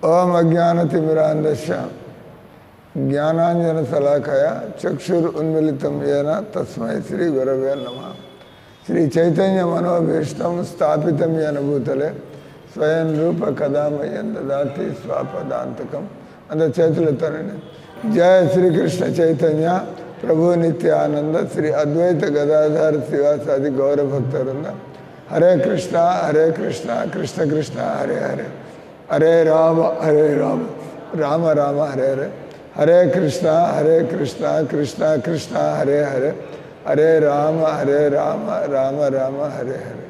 ఓం అజ్ఞానతిమిరాంధస్య జ్ఞానాంజనశలాకయ చక్షురున్మిళితం येन తస్మై శ్రీ గురవే నమః. శ్రీ చైతన్య మనోభీష్టం స్థాపితం येन భూతలే స్వయం రూప కదా మయ్యం దదాతి స్వపదాంతకం. అందరు చేతులెత్తారండి. జయ శ్రీకృష్ణ చైతన్య ప్రభు నిత్యానంద శ్రీ అద్వైత గదాధార శ్రీవాసాది గౌరభక్తవృంద. హరే కృష్ణ కృష్ణ కృష్ణ హరే హరే, హరే రామ రామ రామ హరే హరే, హరే కృష్ణ కృష్ణ కృష్ణ హరే హరే, హరే రామ రామ రామ హరే హరే.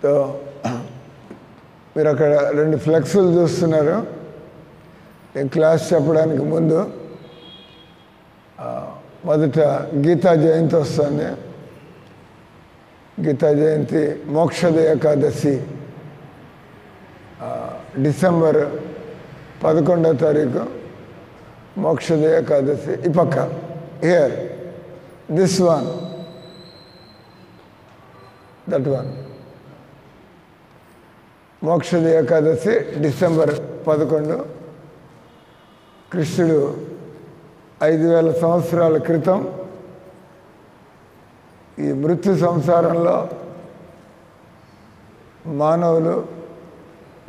తో మీరు అక్కడ 2 ఫ్లెక్సులు చూస్తున్నారు. నేను క్లాస్ చెప్పడానికి ముందు మొదట గీతా జయంతి వస్తుంది. గీతా జయంతి మోక్షద ఏకాదశి డిసెంబర్ 11వ తారీఖు మోక్షద ఏకాదశి. ఈ పక్క here this one that one. Mokshada Ekadashi December 11. కృష్ణుడు 5000 సంవత్సరాల క్రితం ఈ మృత్యు సంసారంలో మానవులు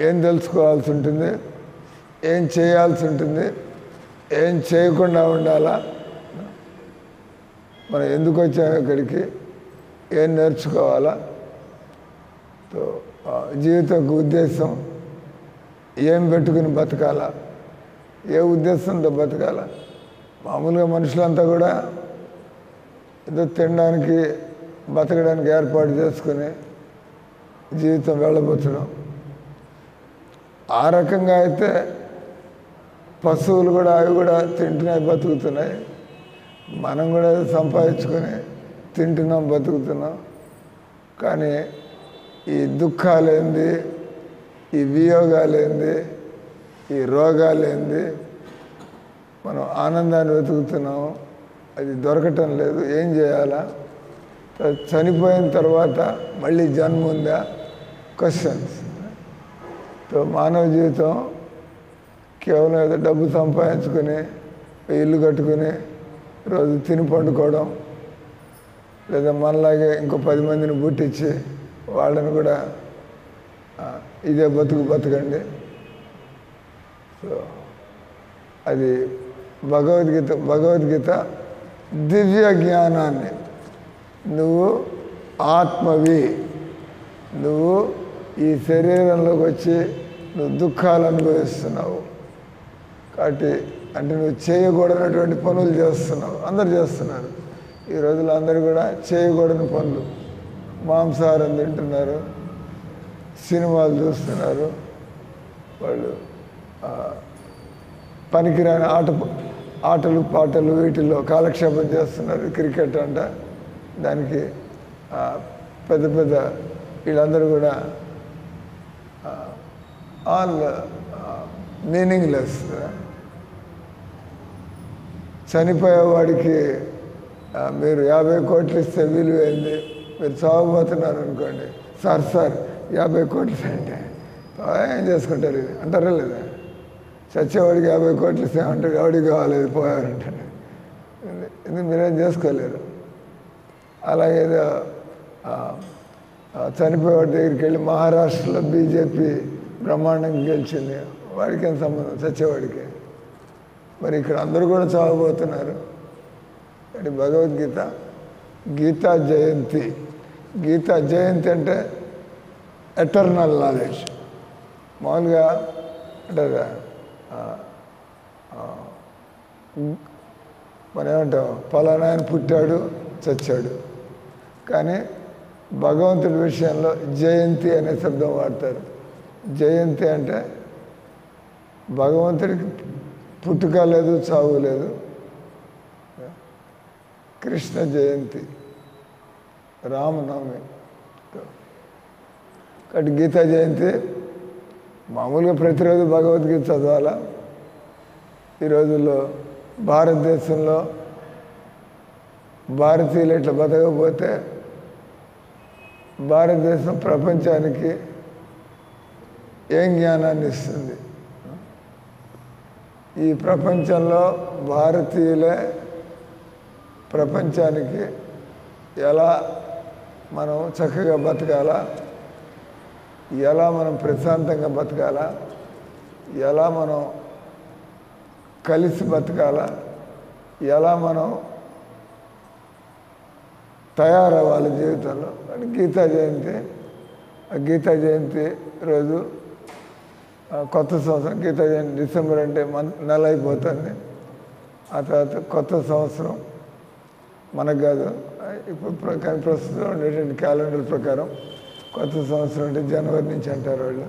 ఏం తెలుసుకోవాల్సి ఉంటుంది, ఏం చేయాల్సి ఉంటుంది, ఏం చేయకుండా ఉండాలా, మనం ఎందుకు వచ్చాము ఇక్కడికి, ఏం నేర్చుకోవాలా, జీవిత ఉద్దేశం ఏం పెట్టుకుని బతకాలా, ఏ ఉద్దేశంతో బతకాలా. మామూలుగా మనుషులంతా కూడా ఏదో తినడానికి బతకడానికి ఏర్పాటు చేసుకుని జీవితం వెళ్ళబోతున్నాం. ఆ రకంగా అయితే పశువులు కూడా అవి కూడా తింటున్నాయి, బతుకుతున్నాయి. మనం కూడా సంపాదించుకొని తింటున్నాం, బతుకుతున్నాం. కానీ ఈ దుఃఖాలేంది, ఈ వియోగాలేంది, ఈ రోగాలేంది, మనం ఆనందాన్ని వెతుకుతున్నాము, అది దొరకటం లేదు. ఏం చేయాలా? చనిపోయిన తర్వాత మళ్ళీ జన్మ ఉందా? క్వశ్చన్స్. మానవ జీవితం కేవలం ఏదో డబ్బు సంపాదించుకొని ఇల్లు కట్టుకుని రోజు తిని పండుకోవడం, లేదా మనలాగే ఇంకో 10 మందిని పుట్టించి వాళ్ళని కూడా ఇదే బతకండి. సో అది భగవద్గీత దివ్య జ్ఞానాన్ని, నువ్వు ఆత్మవి, నువ్వు ఈ శరీరంలోకి వచ్చి నువ్వు దుఃఖాలు అనుభవిస్తున్నావు కాబట్టి, అంటే నువ్వు చేయకూడనటువంటి పనులు చేస్తున్నావు. అందరు చేస్తున్నారు ఈ రోజుల్లో. అందరూ కూడా చేయకూడని పనులు, మాంసాహారం తింటున్నారు, సినిమాలు చూస్తున్నారు, వాళ్ళు పనికిరాని ఆటలు పాటలు వీటిల్లో కాలక్షేపం చేస్తున్నారు. క్రికెట్ అంట, దానికి పెద్ద వీళ్ళందరూ కూడా ఆల్ మీనింగ్లెస్. చనిపోయేవాడికి మీరు 50 కోట్లు ఇస్తే విలువైంది. మీరు చావబోతున్నారు అనుకోండి, సార్ 50 కోట్లు అంటే ఏం చేసుకుంటారు ఇది అంటారా లేదా? చచ్చేవాడికి 50 కోట్లు ఇస్తే అంటాడు, ఎవడికి కావాలి పోయారంటాడు. ఇది మీరేం చేసుకోలేరు. అలాగే చనిపోయేవాడి దగ్గరికి వెళ్ళి మహారాష్ట్రలో బీజేపీ బ్రహ్మాండంగా గెలిచింది, వాడికి ఏం సంబంధం చచ్చేవాడికి? మరి ఇక్కడ అందరూ కూడా చావబోతున్నారు. అంటే భగవద్గీత గీతా జయంతి అంటే ఎటర్నల్ నాలెడ్జ్. మామూలుగా అంటారా, మనం ఏమంటాం, ఫలానా ఆయన పుట్టాడు చచ్చాడు. కానీ భగవంతుడి విషయంలో జయంతి అనే శబ్దం వాడతారు. జయంతి అంటే భగవంతుడికి పుట్టుక లేదు, చావు లేదు. కృష్ణ జయంతి, రామనవమి. కాబట్టి గీతా జయంతి మామూలుగా ప్రతిరోజు భగవద్గీత చదవాలా. ఈ రోజుల్లో భారతదేశంలో భారతీయులు ఇట్లా బతకపోతే భారతదేశం ప్రపంచానికి ఏం జ్ఞానాన్ని ఇస్తుంది? ఈ ప్రపంచంలో భారతీయులే ప్రపంచానికి ఎలా మనం చక్కగా బతకాలా, ఎలా మనం ప్రశాంతంగా బతకాలా, ఎలా మనం కలిసి బతకాలా, ఎలా మనం తయారవ్వాలి జీవితంలో అని గీతా జయంతి. ఆ గీతా జయంతి రోజు కొత్త సంవత్సరం. గీతా జయంతి డిసెంబర్ అంటే నెల అయిపోతుంది. ఆ తర్వాత కొత్త సంవత్సరం మనకు కాదు, ఇప్పుడు కానీ ప్రస్తుతం ఉండేటువంటి క్యాలెండర్ ప్రకారం కొత్త సంవత్సరం అంటే జనవరి నుంచి అంటారు వాళ్ళు.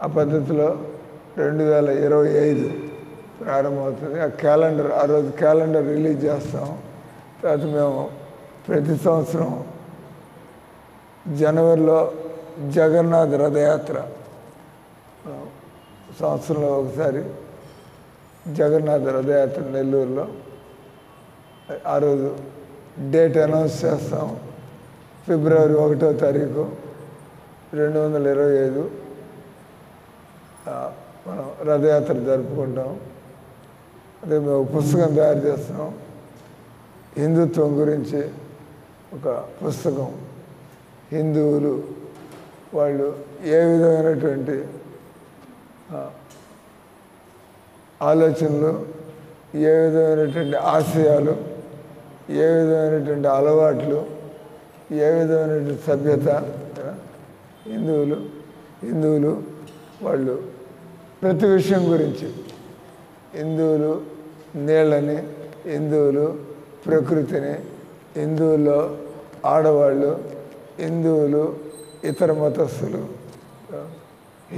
ఆ పద్ధతిలో 2025 ప్రారంభమవుతుంది. ఆ క్యాలెండర్, ఆ రోజు క్యాలెండర్ రిలీజ్ చేస్తాం. తర్వాత మేము ప్రతి సంవత్సరం జనవరిలో జగన్నాథ్ రథయాత్ర, సంవత్సరంలో ఒకసారి జగన్నాథ్ రథయాత్ర నెల్లూరులో. ఆ రోజు డేట్ అనౌన్స్ చేస్తాం. ఫిబ్రవరి 1వ తారీఖు 2025 మనం రథయాత్ర జరుపుకుంటాం. అదే మేము పుస్తకం తయారు చేస్తున్నాం, హిందుత్వం గురించి ఒక పుస్తకం. హిందువులు వాళ్ళు ఏ విధమైనటువంటి ఆలోచనలు, ఏ విధమైనటువంటి ఆశయాలు, ఏ విధమైనటువంటి అలవాట్లు, ఏ విధమైనటువంటి సభ్యత, హిందువులు వాళ్ళు ప్రతి విషయం గురించి, హిందువులు నీళ్ళని, హిందువులు ప్రకృతిని, హిందువుల్లో ఆడవాళ్ళు, హిందువులు ఇతర మతస్థులు,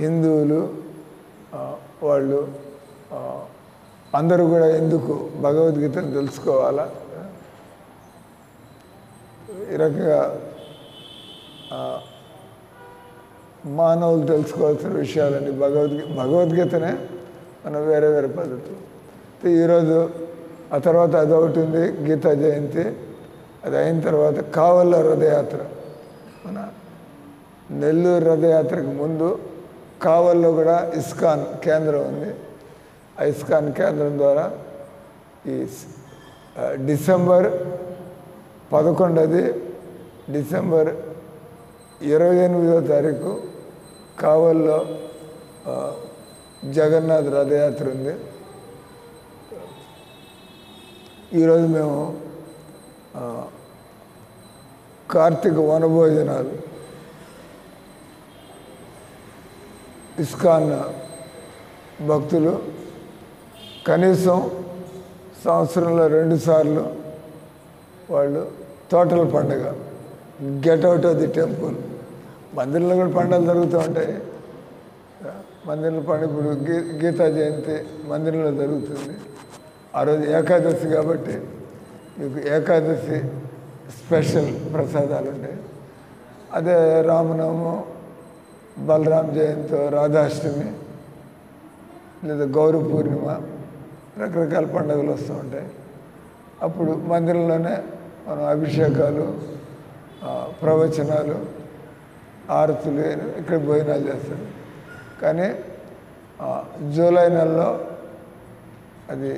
హిందువులు వాళ్ళు అందరూ కూడా ఎందుకు భగవద్గీతను తెలుసుకోవాలా, ఈ రకంగా మానవులు తెలుసుకోవాల్సిన విషయాలని భగవద్గీతనే మనం వేరే వేరే పద్ధతులు. ఈరోజు ఆ తర్వాత అదొకటి ఉంది, గీతా జయంతి. అది అయిన తర్వాత కావళ్ళ రథయాత్ర. మన నెల్లూరు రథయాత్రకు ముందు కావల్లో కూడా ఇస్కాన్ కేంద్రం ఉంది. ఆ ఇస్కాన్ కేంద్రం ద్వారా ఈ డిసెంబర్ 11, డిసెంబర్ 28వ తారీఖు కావల్లో జగన్నాథ్ రథయాత్ర ఉంది. ఈరోజు మేము కార్తీక వనభోజనాలు ఇస్కాన్ భక్తులు కనీసం సంవత్సరంలో 2 సార్లు వాళ్ళు టోటల్ పండుగ get out of the temple. మందిరంలో కూడా పండుగలు జరుగుతూ ఉంటాయి. మందిరంలో పండుగ ఇప్పుడు గీతా జయంతి మందిరంలో జరుగుతుంది. ఆ రోజు ఏకాదశి కాబట్టి మీకు ఏకాదశి స్పెషల్ ప్రసాదాలు ఉంటాయి. అదే రామనవమి, బలరాం జయంతి, రాధాష్టమి లేదా గౌరీ పూర్ణిమ, రకరకాల పండుగలు వస్తూ ఉంటాయి. అప్పుడు మందిరంలోనే మనం అభిషేకాలు, ప్రవచనాలు, ఆరతులు ఇక్కడ భోజనాలు చేస్తాం. కానీ జూలై నెలలో అది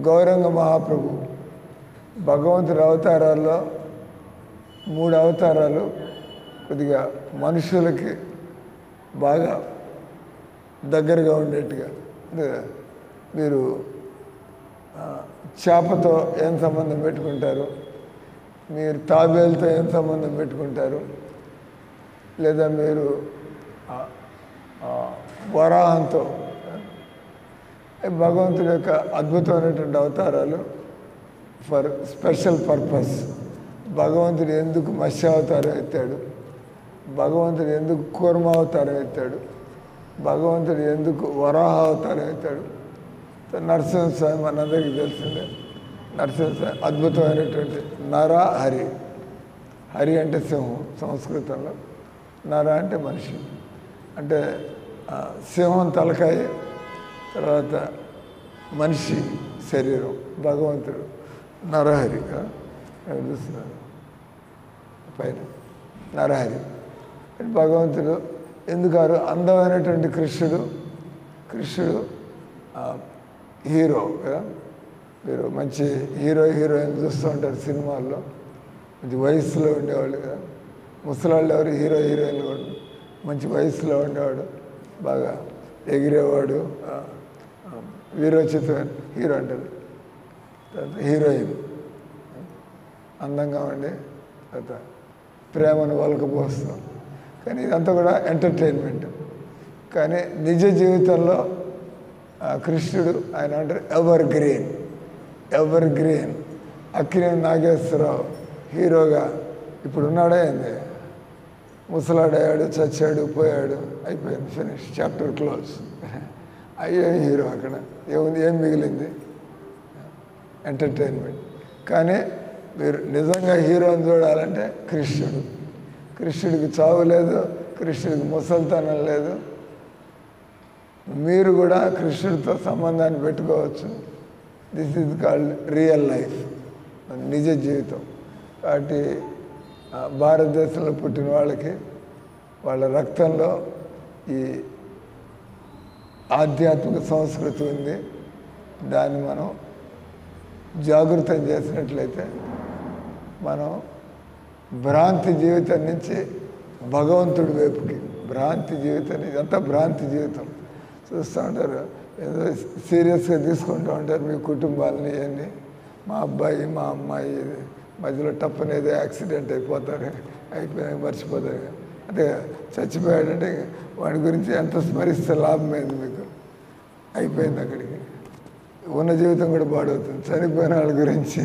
గౌరంగ మహాప్రభు భగవంతుడి అవతారాల్లో 3 అవతారాలు కొద్దిగా మనుషులకి బాగా దగ్గరగా ఉండేట్టుగా. మీరు చేపతో ఏం సంబంధం పెట్టుకుంటారు, మీరు తాబేలుతో ఏం సంబంధం పెట్టుకుంటారు, లేదా మీరు వరాహంతో. భగవంతుడి యొక్క అద్భుతమైనటువంటి అవతారాలు ఫర్ స్పెషల్ పర్పస్. భగవంతుడు ఎందుకు మత్స్యావతారం ఎత్తాడు, భగవంతుడు ఎందుకు కూర్మావతారం ఎత్తాడు, భగవంతుడు ఎందుకు వరాహ అవతారం ఎత్తాడు. నరసింహస్వామి మనందరికీ తెలిసిందే. నరసింహస్వామి అద్భుతమైనటువంటి హరి. హరి అంటే సింహం సంస్కృతంలో, నర అంటే మనిషి. అంటే సింహం తలకాయ, తర్వాత మనిషి శరీరం. భగవంతుడు నరహరి చూస్తున్నారు పైన నరహరి. భగవంతుడు ఎందుకారు అందమైనటువంటి కృష్ణుడు హీరో కదా. మీరు మంచి హీరోయిన్ చూస్తూ ఉంటారు సినిమాల్లో, మంచి వయసులో ఉండేవాళ్ళు కదా. ముసలాళ్ళు ఎవరు హీరోయిన్లు కూడా మంచి వయసులో ఉండేవాడు, బాగా ఎగిరేవాడు, వీరోచితమైన హీరో అంటారు. హీరోయిన్ అందంగా ఉండి ప్రేమను వలకపోస్తాం. కానీ ఇదంతా కూడా ఎంటర్టైన్మెంట్. కానీ నిజ జీవితంలో కృష్ణుడు ఆయన అంటారు ఎవర్ గ్రీన్. అక్కినేని నాగేశ్వరరావు హీరోగా ఇప్పుడు ఉన్నాడే ఏంది, ముసలాడయ్యాడు, చచ్చాడు, పోయాడు, అయిపోయింది, ఫినిష్, చాప్టర్ క్లోజ్. అయ్యే హీరో అక్కడ ఏం మిగిలింది? ఎంటర్టైన్మెంట్. కానీ మీరు నిజంగా హీరోని చూడాలంటే కృష్ణుడికి చావు లేదు, కృష్ణుడికి ముసలితనం లేదు. మీరు కూడా కృష్ణుడితో సంబంధాన్ని పెట్టుకోవచ్చు. This is called real life, నిజ జీవితం. కాబట్టి భారతదేశంలో పుట్టిన వాళ్ళకి వాళ్ళ రక్తంలో ఈ ఆధ్యాత్మిక సంస్కృతి ఉంది. దాన్ని మనం జాగృతం చేసినట్లయితే మనం భ్రాంతి జీవితం నుంచి భగవంతుడి వైపుకి, భ్రాంతి జీవితం, ఇదంతా భ్రాంతి జీవితం. చూస్తూ ఉంటారు, ఏదో సీరియస్గా తీసుకుంటూ ఉంటారు మీ కుటుంబాలని, ఇవన్నీ. మా అబ్బాయి మా అమ్మాయి మధ్యలో టప్పని ఏదో యాక్సిడెంట్ అయిపోతారు, అయిపోయినాక మర్చిపోతారు. అంటే చచ్చిపోయాడంటే వాడి గురించి ఎంత స్మరిస్తే లాభమైంది మీకు, అయిపోయింది అక్కడికి. ఉన్న జీవితం కూడా పాడవుతుంది. చనిపోయిన వాళ్ళ గురించి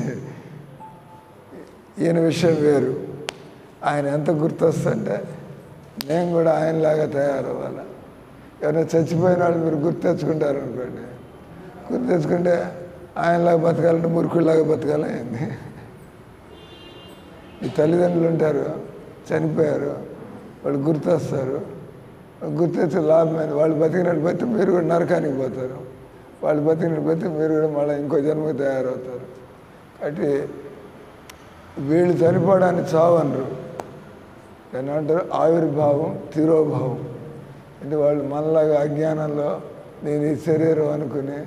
ఈయన విషయం వేరు. ఆయన ఎంత గుర్తొస్తుంటే నేను కూడా ఆయనలాగా తయారవ్వాలి. ఎవరైనా చచ్చిపోయిన వాళ్ళు మీరు గుర్తు తెచ్చుకుంటారనుకోండి, గుర్తు తెచ్చుకుంటే ఆయనలాగా బతకాలంటే మురుకులాగా బతకాలయింది. ఈ తల్లిదండ్రులు ఉంటారు, చనిపోయారు, వాళ్ళు గుర్తొస్తారు, గుర్తొచ్చే లాభమైంది. వాళ్ళు బతికినట్టు బతి మీరు కూడా నరకానికి పోతారు, వాళ్ళు బతికినట్టు బతి మీరు కూడా మళ్ళీ ఇంకో జన్మకి తయారవుతారు. కాబట్టి వీళ్ళు చనిపోవడానికి చావనరు, ఏమంటారు ఆవిర్భావం, తిరోభావం. అంటే వాళ్ళు మనలాగా అజ్ఞానంలో నేను ఈ శరీరం అనుకుని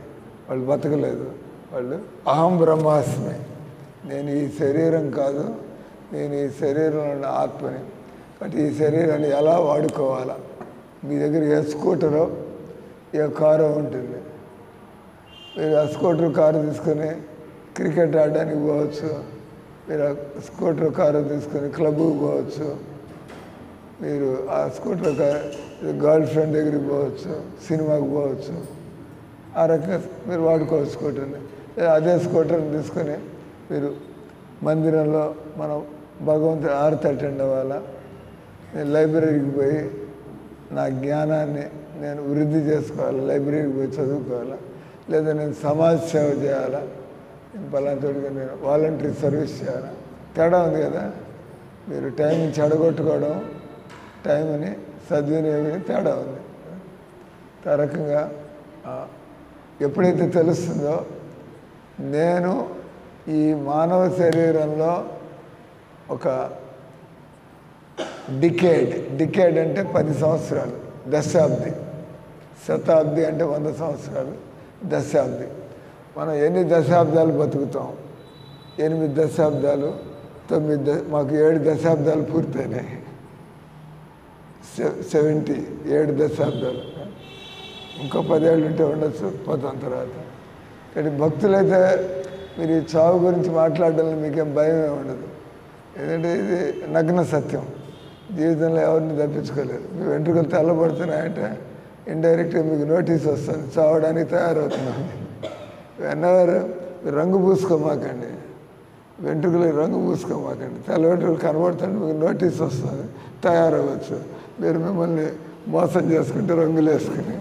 వాళ్ళు బతకలేదు. వాళ్ళు అహం బ్రహ్మాస్మి, నేను ఈ శరీరం కాదు, నేను ఈ శరీరంలో ఉన్న ఆత్మని. కాబట్టి ఈ శరీరాన్ని ఎలా వాడుకోవాలా, మీ దగ్గర ఏ స్కూటరో ఏ కారో ఉంటుంది, మీరు ఆ స్కూటర్ కారు తీసుకొని క్రికెట్ ఆడడానికి పోవచ్చు, మీరు ఆ స్కూటర్ కారు తీసుకొని క్లబ్కి పోవచ్చు, మీరు ఆ స్కూటర్ గర్ల్ ఫ్రెండ్ దగ్గరికి పోవచ్చు, సినిమాకి పోవచ్చు, ఆ రకంగా మీరు వాడుకోవచ్చు స్కూటర్ని. అదే స్కూటర్ని తీసుకొని మీరు మందిరంలో మనం భగవంతుడి ఆరతి అటెండ్ అవ్వాలా, నేను లైబ్రరీకి పోయి నా జ్ఞానాన్ని నేను వృద్ధి చేసుకోవాలి, లైబ్రరీకి పోయి చదువుకోవాలా, లేదా నేను సమాజ సేవ చేయాలా, నేను పలాంతోడిగా నేను వాలంటరీ సర్వీస్ చేయాలా. తేడా ఉంది కదా. మీరు టైంని చెడగొట్టుకోవడం, టైంని సద్వినియోగం తేడా ఉంది. ఆ రకంగా ఎప్పుడైతే తెలుస్తుందో నేను ఈ మానవ శరీరంలో ఒక డికేడ్ అంటే 10 సంవత్సరాలు, దశాబ్ది, శతాబ్ది అంటే 100 సంవత్సరాలు, దశాబ్ది. మనం ఎన్ని దశాబ్దాలు బతుకుతాం? 8 దశాబ్దాలు, 9 మాకు 7 దశాబ్దాలు పూర్తయినాయి. 7 దశాబ్దాలు, ఇంకో 10 ఏళ్ళు ఉంటే ఉండొచ్చు, పోతాం తర్వాత. కానీ భక్తులైతే మీరు ఈ చావు గురించి మాట్లాడడంలో మీకేం భయమే ఉండదు. ఎందుకంటే ఇది నగ్న సత్యం. జీవితంలో ఎవరిని తప్పించుకోలేరు. మీ వెంట్రుకలు తెల్లబడుతున్నాయంటే ఇండైరెక్ట్గా మీకు నోటీస్ వస్తుంది, చావడానికి తయారవుతున్నాను. వెన్నవారు రంగు పూసుకోమాకండి, వెంట్రుకలకు రంగు పూసుకోమాకండి. తెల్ల వెంట్రుకలు కనబడుతుంటే మీకు నోటీస్ వస్తుంది, తయారవ్వచ్చు. మీరు మిమ్మల్ని మోసం చేసుకుంటే రంగులు వేసుకుని,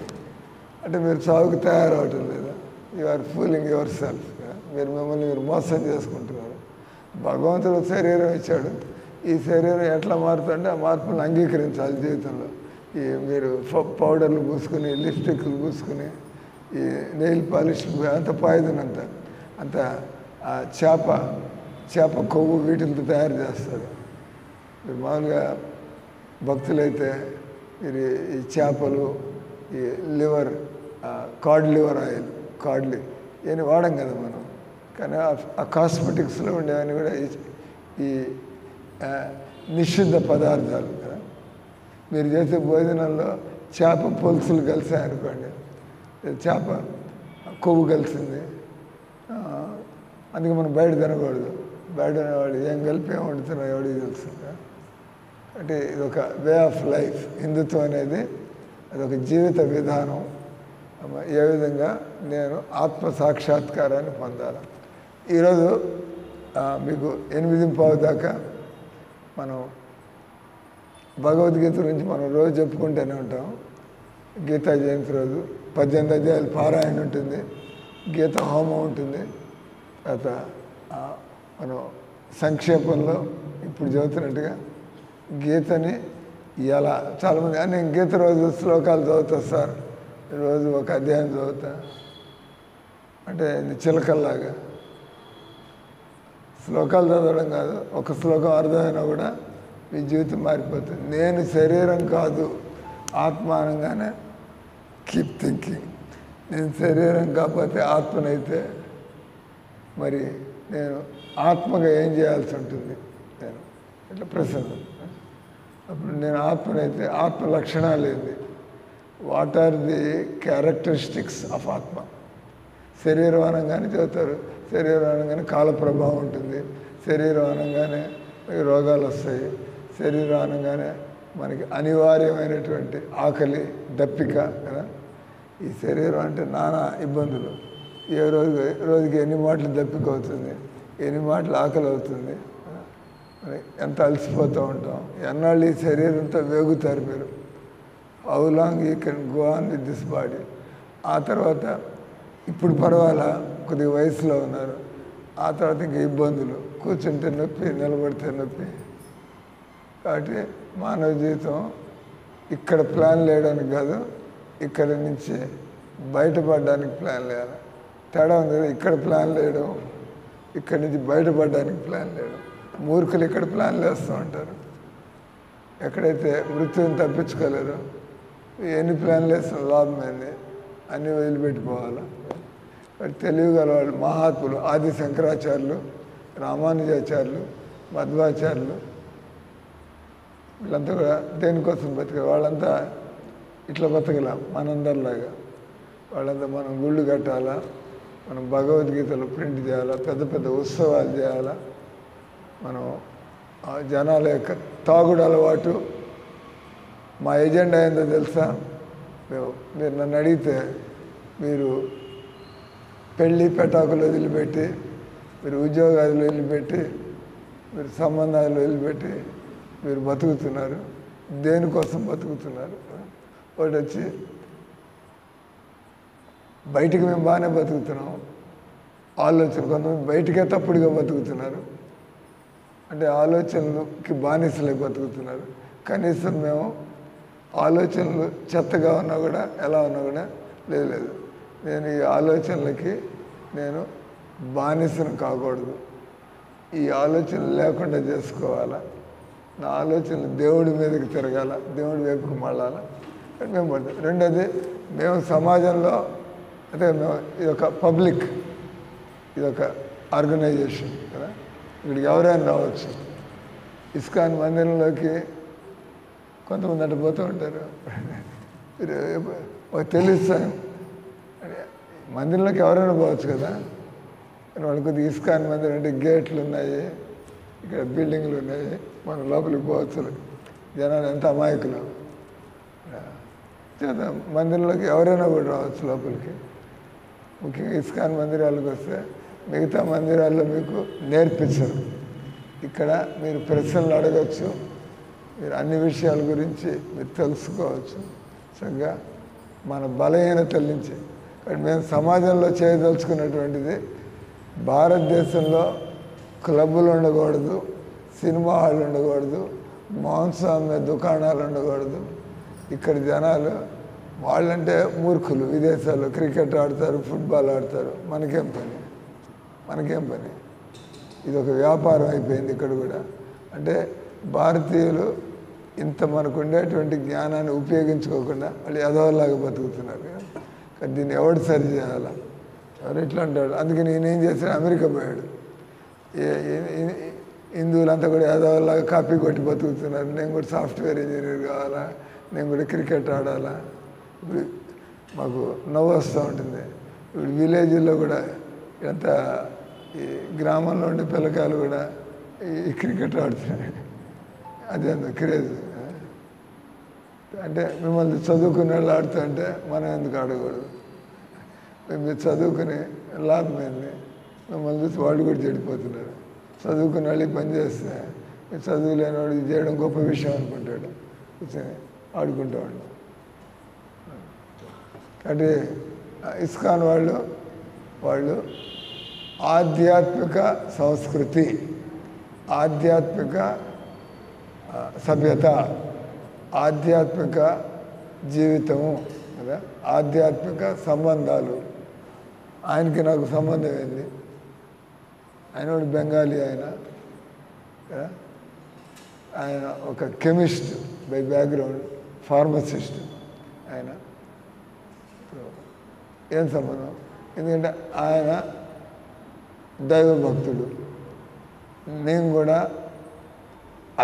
అంటే మీరు చావుకు తయారవటం లేదా? You are fooling yourself. మీరు మిమ్మల్ని మీరు మోసం చేసుకుంటున్నారు. భగవంతుడు శరీరం ఇచ్చాడు, ఈ శరీరం ఎట్లా మారుతుంటే ఆ మార్పులను అంగీకరించాలి జీవితంలో. ఈ మీరు పౌడర్లు పూసుకుని, లిప్స్టిక్లు పూసుకుని, ఈ నెయిల్ పాలిష్ అంత పాయిజన్ అంత చేప కొవ్వు వీటితో తయారు చేస్తారు. మీరు మామూలుగా భక్తులైతే మీరు ఈ చేపలు, ఈ లివర్, కార్డ్ లివర్ ఆయిల్, కార్డ్లీ ఇవన్నీ వాడం కదా మనం. కానీ ఆ కాస్మెటిక్స్లో ఉండేవన్నీ కూడా ఈ నిషిద్ధ పదార్థాలు కదా. మీరు చేసే భోజనంలో చేప పులుసులు కలిసాయనుకోండి, చేప కొవ్వు కలిసింది, అందుకే మనం బయట తినకూడదు. బయట వాడు ఏం కలిపి ఏం వండుతున్నావు ఎవడికి తెలుసు. అంటే ఇది ఒక వే ఆఫ్ లైఫ్. హిందుత్వం అనేది అదొక జీవిత విధానం. ఏ విధంగా నేను ఆత్మ సాక్షాత్కారాన్ని పొందాలి. ఈరోజు మీకు 8:15 దాకా మనం భగవద్గీత గురించి మనం రోజు చెప్పుకుంటూనే ఉంటాం. గీతా జయంతి రోజు 18 అధ్యాయాలు పారాయణ ఉంటుంది, గీత హోమం ఉంటుంది. తర్వాత మనం సంక్షేపంలో ఇప్పుడు చదువుతున్నట్టుగా గీతని ఎలా చాలామంది నేను గీత రోజు శ్లోకాలు చదువుతా సార్, రోజు ఒక అధ్యాయం చదువుతా అంటే చిలకల్లాగా. శ్లోకాలు చదవడం కాదు, ఒక శ్లోకం అర్థమైనా కూడా మీ జీవితం మారిపోతుంది. నేను శరీరం కాదు ఆత్మ అనగానే కీప్ థింకింగ్. నేను శరీరం కాకపోతే ఆత్మనైతే మరి నేను ఆత్మగా ఏం చేయాల్సి ఉంటుంది? నేను ఇట్లా ప్రశ్న. అప్పుడు నేను ఆత్మనైతే ఆత్మ లక్షణాలు ఏంది? What are the characteristics of ఆత్మ? శరీరం అనగానే చెబుతారు, శరీరం అనగానే కాల ప్రభావం ఉంటుంది, శరీరం అనగానే రోగాలు వస్తాయి, శరీరం అనగానే మనకి అనివార్యమైనటువంటి ఆకలి, దప్పిక కదా. ఈ శరీరం అంటే నానా ఇబ్బందులు. ఏ రోజుకి ఎన్ని మాటలు దప్పిక అవుతుంది, ఎన్ని మాటలు ఆకలి అవుతుంది, ఎంత అలసిపోతూ ఉంటాం. ఎన్నాళ్ళు ఈ శరీరంతో వేగుతారు మీరు? How long you can go on with this body? ఆ తర్వాత ఇప్పుడు పర్వాలా, కొద్దిగా వయసులో ఉన్నారు, ఆ తర్వాత ఇంకా ఇబ్బందులు, కూర్చుంటే నొప్పి, నిలబడితే నొప్పి. కాబట్టి మానవ జీవితం ఇక్కడ ప్లాన్ లేయడానికి కాదు, ఇక్కడ నుంచి బయటపడడానికి ప్లాన్ లేయాలి. తేడా ఉంది కదా, ఇక్కడ ప్లాన్ లేయడం, ఇక్కడి నుంచి బయటపడడానికి ప్లాన్ లేయడం. మూర్ఖులు ఇక్కడ ప్లాన్లు వేస్తూ ఉంటారు. ఎక్కడైతే మృత్యుని తప్పించుకోలేరు, ఎన్ని ప్లాన్లు వేసిన లాభం ఏంది? అన్నీ వదిలిపెట్టిపోవాలి. తెలివిగల వాళ్ళు మహాత్ములు, ఆది శంకరాచార్యులు, రామానుజాచార్యులు, మధ్వాచార్యులు, వీళ్ళంతా కూడా దేనికోసం బతికారు? వాళ్ళంతా ఇట్లా బతకలా మనందరిలాగా. వాళ్ళంతా మనం గుళ్ళు కట్టాలా, మనం భగవద్గీతలు ప్రింట్ చేయాలా, పెద్ద పెద్ద ఉత్సవాలు చేయాలా, మనం జనాల యొక్క తాగుడు అలవాటు. మా ఎజెండా ఏందో తెలుసా? మీరు నన్ను అడిగితే, మీరు పెళ్ళి పెటాకులు వదిలిపెట్టి, మీరు ఉద్యోగాలు వదిలిపెట్టి, మీరు సంబంధాలు వదిలిపెట్టి మీరు బతుకుతున్నారు. దేనికోసం బతుకుతున్నారు? ఒకటి వచ్చి బయటికి మేము బాగానే బతుకుతున్నాం, ఆలోచన కొంతమంది బయటికే తప్పుడుగా బతుకుతున్నారు. అంటే ఆలోచనలకి బానిసలై బతుకుతున్నారు. కనీసం మేము ఆలోచనలు చెత్తగా ఉన్నా కూడా, ఎలా ఉన్నా కూడా లేదు, నేను ఈ ఆలోచనలకి నేను బానిసను కాకూడదు, ఈ ఆలోచనలు లేకుండా చేసుకోవాలా, నా ఆలోచనలు దేవుడి మీదకి తిరగాల, దేవుడి వైపుకి మళ్ళాల. మేము పడతాం. రెండోది, మేము సమాజంలో అంటే మేము ఇదొక పబ్లిక్, ఇదొక ఆర్గనైజేషన్ కదా, ఇక్కడికి ఎవరైనా రావచ్చు. ఇస్కాన్ మందిరంలోకి కొంతమంది అటు పోతూ ఉంటారు. తెలుస్తాను మందిరంలోకి ఎవరైనా పోవచ్చు కదా. వాళ్ళు కొద్దిగా ఇస్కాన్ మందిరం అంటే గేట్లు ఉన్నాయి, ఇక్కడ బిల్డింగ్లు ఉన్నాయి, మనం లోపలికి పోవచ్చు. జనాలు ఎంత అమాయకులు. మందిరంలోకి ఎవరైనా కూడా రావచ్చు లోపలికి. ముఖ్యంగా ఇస్కాన్ మందిరాలకు వస్తే మిగతా మందిరాల్లో మీకు నేర్పించరు. ఇక్కడ మీరు ప్రశ్నలు అడగచ్చు, మీరు అన్ని విషయాల గురించి మీరు తెలుసుకోవచ్చు. చక్కగా మన బలహీనతల నుంచి. కానీ మేము సమాజంలో చేయదలుచుకున్నటువంటిది, భారతదేశంలో క్లబ్బులు ఉండకూడదు, సినిమా హాళ్ళు ఉండకూడదు, మాంసం అమ్మే దుకాణాలు ఉండకూడదు. ఇక్కడ జనాలు వాళ్ళంటే మూర్ఖులు, విదేశాల్లో క్రికెట్ ఆడతారు, ఫుట్బాల్ ఆడతారు. మనకేం పని? ఇది ఒక వ్యాపారం అయిపోయింది ఇక్కడ కూడా. అంటే భారతీయులు ఇంత మనకు ఉండేటువంటి జ్ఞానాన్ని ఉపయోగించుకోకుండా వాళ్ళు ఎదవలాగా బతుకుతున్నారు. కానీ దీన్ని ఎవడు సరి చేయాలా? ఎవరు ఇట్లా అంటాడు. అందుకే నేనేం చేశాను, అమెరికా పోయాడు. హిందువులంతా కూడా ఎదవలాగా కాపీ కొట్టి బతుకుతున్నారు. నేను కూడా సాఫ్ట్వేర్ ఇంజనీర్ కావాలా, నేను కూడా క్రికెట్ ఆడాలా. ఇప్పుడు మాకు నవ్వు వస్తూ ఉంటుంది. ఇప్పుడు విలేజ్లో కూడా ఎంత ఈ గ్రామంలో ఉండే పిల్లకాయలు కూడా ఈ క్రికెట్ ఆడుతున్నాయి. అదే క్రేజ్. అంటే మిమ్మల్ని చదువుకునే వాళ్ళు ఆడుతుంటే మనం ఎందుకు ఆడకూడదు? మీరు చదువుకుని లాభం ఏంది? మిమ్మల్ని చూసి వాళ్ళు కూడా చెడిపోతున్నారు. చదువుకునే వాళ్ళకి పని చేస్తే చదువు లేని వాడు ఇది చేయడం గొప్ప విషయం అనుకుంటాడు, కూర్చొని ఆడుకుంటాడు. అంటే ఇస్కాన్ వాళ్ళు ఆధ్యాత్మిక సంస్కృతి, ఆధ్యాత్మిక సభ్యత, ఆధ్యాత్మిక జీవితము కదా, ఆధ్యాత్మిక సంబంధాలు. ఆయనకి నాకు సంబంధం ఏంది? ఆయన ఒక బెంగాలీ, ఆయన ఒక కెమిస్ట్ బై బ్యాక్గ్రౌండ్, ఫార్మసిస్ట్. ఆయన ఏం సంబంధం? ఎందుకంటే ఆయన దైవభక్తుడు, నేను కూడా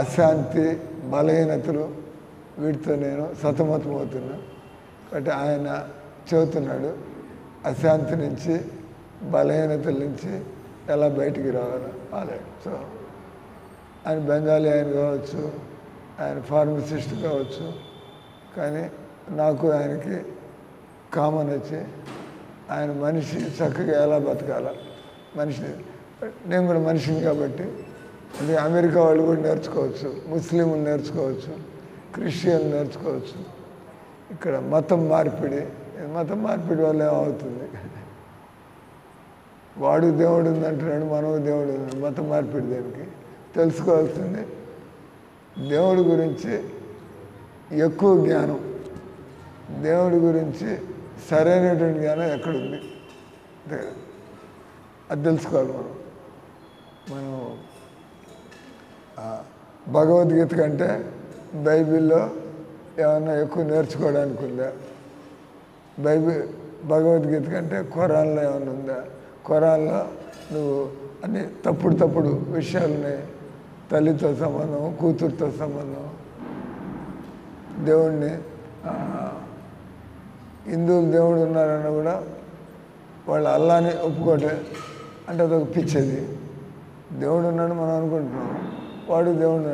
అశాంతి, బలహీనతలు వీటితో నేను సతమతమవుతున్నా. కాబట్టి ఆయన చెబుతున్నాడు అశాంతి నుంచి, బలహీనతల నుంచి ఎలా బయటికి రావాలో ఆల్రెడీ. సో ఆయన బెంగాలీ ఆయన కావచ్చు, ఆయన ఫార్మసిస్ట్ కావచ్చు, కానీ నాకు ఆయనకి కామన్ వచ్చి ఆయన మనిషి చక్కగా ఎలా బతకాల, మనిషిని. నేను కూడా మనిషిని కాబట్టి అంటే అమెరికా వాళ్ళు కూడా నేర్చుకోవచ్చు, ముస్లింలు నేర్చుకోవచ్చు, క్రిస్టియన్లు నేర్చుకోవచ్చు. ఇక్కడ మతం మార్పిడి వల్ల ఏమవుతుంది? వాడు దేవుడు ఉందంటున్నాడు, మనవు దేవుడు ఉంది. మతం మార్పిడి దేనికి? తెలుసుకోవాల్సింది దేవుడి గురించి ఎక్కువ జ్ఞానం, దేవుడి గురించి సరైనటువంటి జ్ఞానం ఎక్కడుంది అది తెలుసుకోవాలి. మనం భగవద్గీత కంటే బైబిల్లో ఏమన్నా ఎక్కువ నేర్చుకోవడానికి ఉందా? భగవద్గీత కంటే ఖురాన్లో ఏమైనా ఉందా? ఖురాన్లో నువ్వు అన్ని తప్పుడు విషయాలని, తల్లితో సంబంధం, కూతురుతో సంబంధం, దేవుణ్ణి హిందువులు దేవుడు ఉన్నారన్న కూడా వాళ్ళు అల్లాని ఒప్పుకోవటం అంటే అదొక పిచ్చేది. దేవుడు ఉన్నాడు మనం అనుకుంటున్నాం, వాడు దేవుడు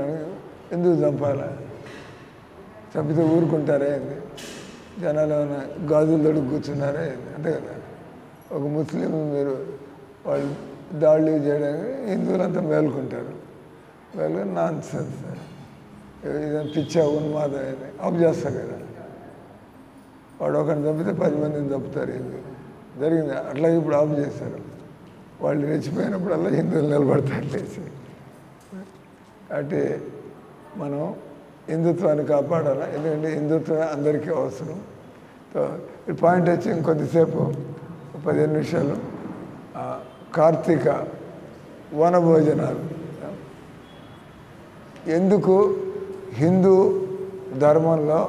ఎందుకు చంపాలా? చంపితే ఊరుకుంటారే ఏంది? జనాలు ఏమైనా గాజులు తొడుగు కూర్చున్నారే ఏంది? అంతే కదా. ఒక ముస్లిం మీరు వాళ్ళు దాడులు చేయడానికి హిందువులంతా మేలుకుంటారు. నాన్ సెన్స్, ఇదే పిచ్చా ఉన్మాదం అని ఆఫ్ చేస్తారు కదా. వాడు ఒకరిని చంపితే 10 మందిని చంపుతారు. హిందువులు జరిగింది అట్లాగే. ఇప్పుడు ఆఫ్ చేశారు. వాళ్ళు రెచ్చిపోయినప్పుడల్లా హిందువులు నిలబడతారు లేచి. కాబట్టి మనం హిందుత్వాన్ని కాపాడాలి. ఎందుకంటే హిందుత్వం అందరికీ అవసరం. ఈ పాయింట్ వచ్చి ఇంకొద్దిసేపు 15 నిమిషాలు కార్తీక వనభోజనాలు. ఎందుకు హిందూ ధర్మంలో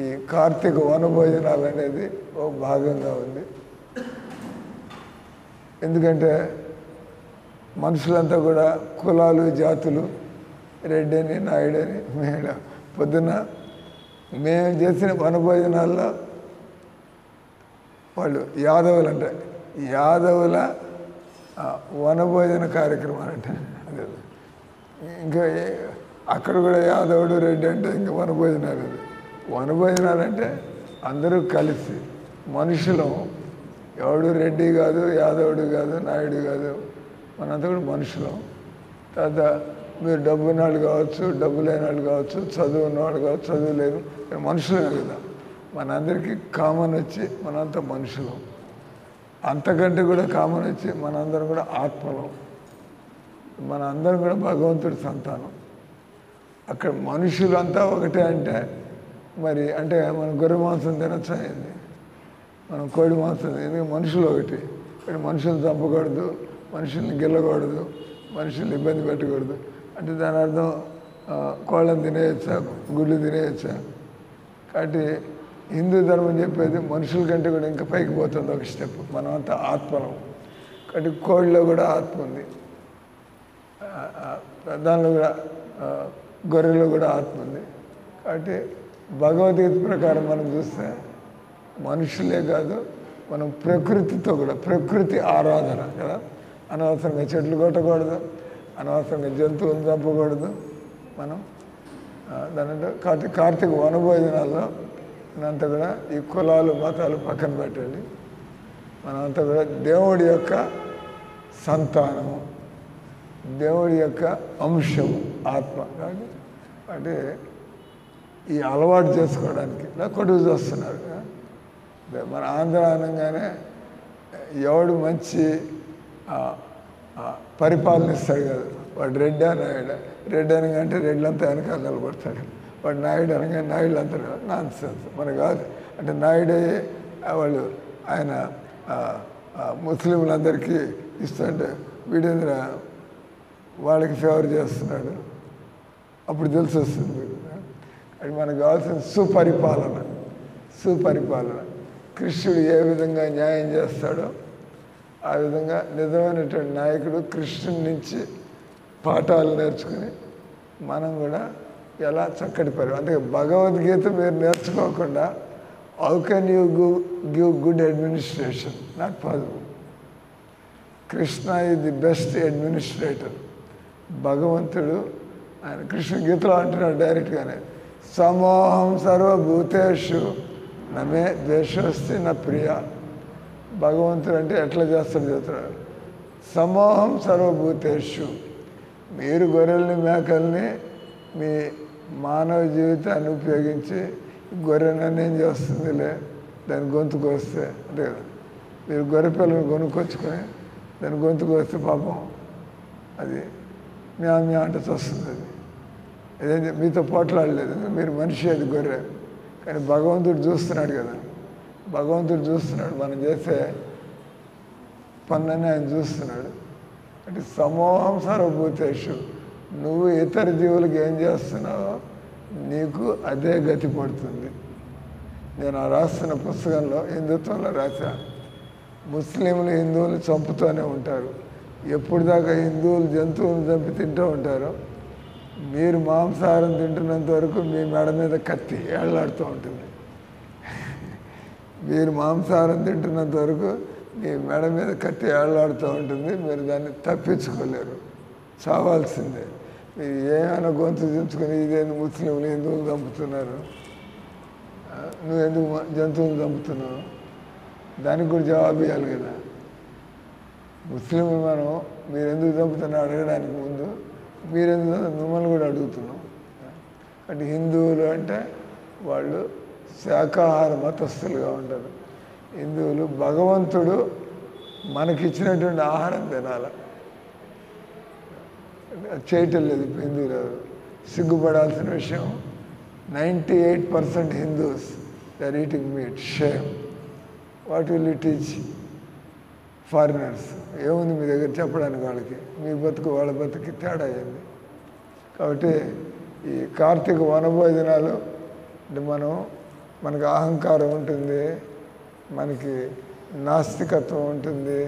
ఈ కార్తీక వనభోజనాలు అనేది ఒక భాగంగా ఉంది? ఎందుకంటే మనుషులంతా కూడా కులాలు, జాతులు, రెడ్డని, నాయుడని, పొద్దున మేము చేసిన వనభోజనాల్లో వాళ్ళు యాదవులు అంటే యాదవుల వనభోజన కార్యక్రమాలు అంటే అదే. ఇంకా అక్కడ కూడా యాదవుడు, రెడ్డి అంటే ఇంకా వనభోజనాలు. వనభోజనాలు అంటే అందరూ కలిసి మనుషులం. ఎవడు రెడ్డి కాదు, యాదవుడు కాదు, నాయుడు కాదు, మనంతా కూడా మనుషులం. తర్వాత మీరు డబ్బు ఉన్నవాళ్ళు కావచ్చు, డబ్బు లేని వాళ్ళు కావచ్చు, చదువు ఉన్నవాళ్ళు కావచ్చు, చదువు లేదు, మనుషులే కదా. మనందరికీ కామన్ వచ్చి మనంతా మనుషులం. అంతకంటే కూడా కామన్ వచ్చి మనందరం కూడా ఆత్మలం. మన అందరం కూడా భగవంతుడి సంతానం. అక్కడ మనుషులంతా ఒకటే అంటే మరి అంటే మనం గొర్రె మాంసం తినచ్చు అయింది, మనం కోడి మాంసం. ఎందుకంటే మనుషులు ఒకటి. ఇక్కడ మనుషులు చంపకూడదు, మనుషుల్ని గెల్లకూడదు, మనుషుల్ని ఇబ్బంది పెట్టకూడదు. అంటే దాని అర్థం కోళ్ళని తినేయచ్చా, గుళ్ళు తినేయచ్చా. కాబట్టి హిందూ ధర్మం చెప్పేది మనుషుల కంటే కూడా ఇంకా పైకి పోతుంది ఒక స్టెప్. మనం అంతా ఆత్మలం. కాబట్టి కోళ్ళలో కూడా ఆత్మ ఉంది, దానిలో కూడా గొర్రెలో కూడా ఆత్మ ఉంది. కాబట్టి భగవద్గీత ప్రకారం మనం చూస్తే మనుషులే కాదు, మనం ప్రకృతితో కూడా, ప్రకృతి ఆరాధన కదా. అనవసరంగా చెట్లు కొట్టకూడదు, అనవసరంగా జంతువులు చంపకూడదు. మనం దానంటే కార్తీక వనభోజనాల్లో మనంతా కూడా ఈ కులాలు మతాలు పక్కన పెట్టండి. మనమంతా కూడా దేవుడి యొక్క సంతానము, దేవుడి యొక్క అంశము, ఆత్మ. కాబట్టి అంటే ఈ అలవాటు చేసుకోవడానికి ఇలా కొడుకు చూస్తున్నారు. మన ఆంధ్ర అనగానే ఎవడు మంచి పరిపాలన ఇస్తాడు కదా, వాడు రెడ్డా నాయుడు. రెడ్డి అనగానే రెడ్లంతా వెనకాల నిలబడతాడు, వాడు నాయుడు అనగా నాయుడు అంతా నాన్ సెన్స్. మన కాదు అంటే నాయుడే వాళ్ళు ఆయన ముస్లింలందరికీ ఇస్తుంటే వీడేంద్ర వాళ్ళకి ఫేవర్ చేస్తున్నాడు, అప్పుడు తెలిసి వస్తుంది మీకు. అది మనకు కావాల్సిన సుపరిపాలన. సుపరిపాలన కృష్ణుడు ఏ విధంగా న్యాయం చేస్తాడో ఆ విధంగా నిజమైనటువంటి నాయకుడు కృష్ణుడి నుంచి పాఠాలు నేర్చుకుని మనం కూడా ఎలా చక్కటి అందుకే భగవద్గీత మీరు నేర్చుకోకుండా how can you give good administration? Not possible. Krishna is the best administrator. భగవంతుడు ఆయన కృష్ణ గీతలో అంటున్నాడు డైరెక్ట్గానే, సమోహం సర్వభూతేషు నమే ద్వేషోస్తి నా ప్రియ. భగవంతుడు అంటే ఎట్లా చేస్తాడు చెప్తున్నాడు, సమోహం సర్వభూతేషు. మీరు గొర్రెల్ని మేకల్ని మీ మానవ జీవితాన్ని ఉపయోగించి గొర్రెనన్నీ ఏం చేస్తుందిలే, దాని గొంతుకు వస్తే అంటే కదా, మీరు గొర్రె పిల్లలు కొనుక్కొచ్చుకొని దాని గొంతుకు వస్తే పాపం అది మ్యా అంటే వస్తుంది. అది అదే మీతో పోట్లాడలేదు, మీరు మనిషి, అది గొర్రె. కానీ భగవంతుడు చూస్తున్నాడు కదా, భగవంతుడు చూస్తున్నాడు, మనం చేసే పనులని ఆయన చూస్తున్నాడు. అంటే సమూహం సర్వభూతేషు, నువ్వు ఇతర జీవులకు ఏం చేస్తున్నావో నీకు అదే గతి పడుతుంది. నేను ఆ రాస్తున్న పుస్తకంలో హిందుత్వంలో రాశా, ముస్లింలు హిందువులు చంపుతూనే ఉంటారు. ఎప్పుడు దాకా హిందువులు జంతువులు చంపి తింటూ ఉంటారో, మీరు మాంసాహారం తింటున్నంత వరకు మీ మెడ మీద కత్తి ఏళ్లాడుతూ ఉంటుంది. మీరు మాంసాహారం తింటున్నంత వరకు మీ మెడ మీద కత్తి ఏళ్లాడుతూ ఉంటుంది. మీరు దాన్ని తప్పించుకోలేరు, చావాల్సిందే. మీరు ఏమైనా గొంతు దించుకొని ఇదేందు ముస్లింలు హిందువులు చంపుతున్నారు, నువ్వెందుకు జంతువులు చంపుతున్నావు, దానికి కూడా జవాబు ఇవ్వాలి కదా. ముస్లింలు మనం మీరు ఎందుకు చంపుతున్నా అడగడానికి ముందు మీరెందుకు మిమ్మల్ని కూడా అడుగుతున్నాం. అంటే హిందువులు అంటే వాళ్ళు శాకాహార మతస్థులుగా ఉంటారు. హిందువులు భగవంతుడు మనకిచ్చినటువంటి ఆహారం తినాలి, చేయటం లేదు హిందువులు. సిగ్గుపడాల్సిన విషయం, 98% Hindus they are eating meat. Shame. What will you teach foreigners? ఏముంది మీ దగ్గర చెప్పడానికి? వాళ్ళకి మీ బతుకు వాళ్ళ బతుకి తేడా అయింది. కాబట్టి ఈ కార్తీక వనభోజనాలు అంటే మనకు అహంకారం ఉంటుంది, మనకి నాస్తికత్వం ఉంటుంది,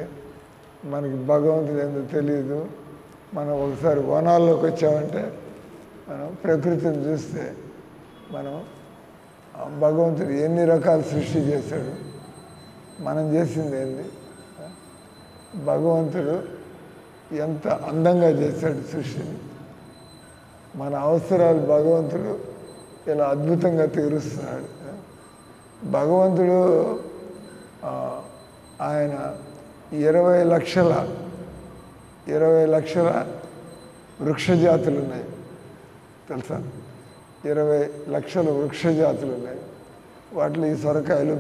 మనకి భగవంతుడు ఎందుకు తెలియదు. మనం ఒకసారి వనాల్లోకి వచ్చామంటే మనం ప్రకృతిని చూస్తే మనం భగవంతుడు ఎన్ని రకాల సృష్టి చేశాడు, మనం చేసింది ఏంది, భగవంతుడు ఎంత అందంగా చేశాడు సృష్టిని. మన అవసరాలు భగవంతుడు ఇలా అద్భుతంగా తీరుస్తున్నాడు. భగవంతుడు ఆయన 20 లక్షల వృక్షజాతులు ఉన్నాయి తెలుసా? 20 లక్షల వృక్షజాతులు ఉన్నాయి. వాటిలో ఈ సొరకాయలు